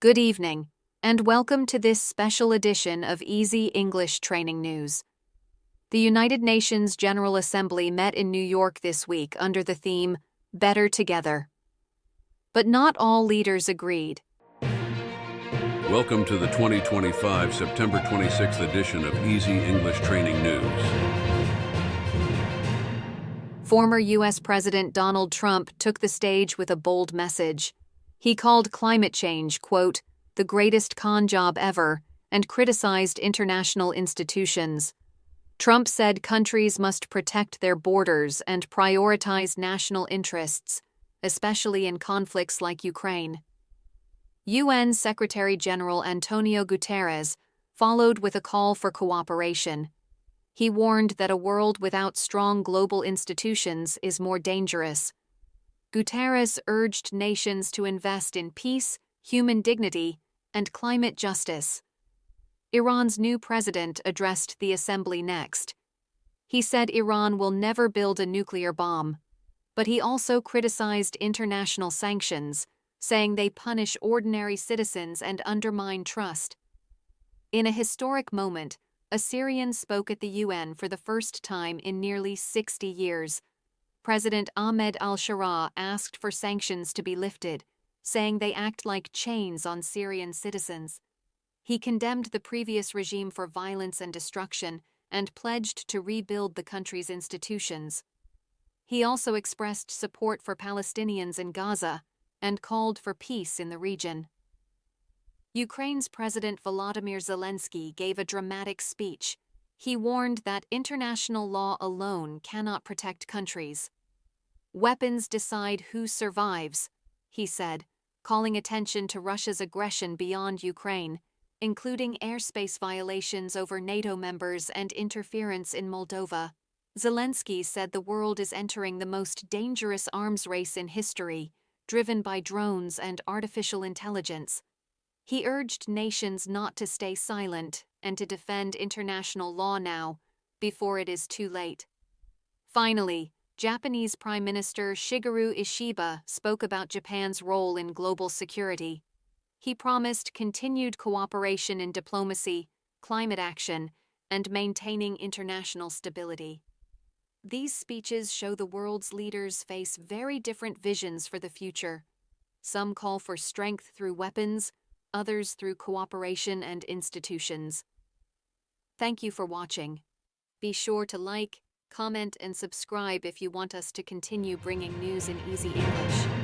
Good evening, and welcome to this special edition of Easy English Training News. The United Nations General Assembly met in New York this week under the theme, Better Together. But not all leaders agreed. Welcome to the 2025 September 26th edition of Easy English Training News. Former U.S. President Donald Trump took the stage with a bold message. He called climate change, quote, the greatest con job ever, and criticized international institutions. Trump said countries must protect their borders and prioritize national interests, especially in conflicts like Ukraine. UN Secretary-General António Guterres followed with a call for cooperation. He warned that a world without strong global institutions is more dangerous. Guterres urged nations to invest in peace, human dignity, and climate justice. Iran's new president addressed the assembly next. He said Iran will never build a nuclear bomb, but he also criticized international sanctions, saying they punish ordinary citizens and undermine trust. In a historic moment, a Syrian spoke at the UN for the first time in nearly 60 years. President Ahmed al-Sharaa asked for sanctions to be lifted, saying they act like chains on Syrian citizens. He condemned the previous regime for violence and destruction and pledged to rebuild the country's institutions. He also expressed support for Palestinians in Gaza and called for peace in the region. Ukraine's President Volodymyr Zelenskyy gave a dramatic speech. He warned that international law alone cannot protect countries. Weapons decide who survives, he said, calling attention to Russia's aggression beyond Ukraine, including airspace violations over NATO members and interference in Moldova. Zelenskyy said the world is entering the most dangerous arms race in history, driven by drones and artificial intelligence. He urged nations not to stay silent and to defend international law now, before it is too late. Finally, Japanese Prime Minister Shigeru Ishiba spoke about Japan's role in global security. He promised continued cooperation in diplomacy, climate action, and maintaining international stability. These speeches show the world's leaders face very different visions for the future. Some call for strength through weapons, others through cooperation and institutions. Thank you for watching. Be sure to like, comment, and subscribe if you want us to continue bringing news in easy English.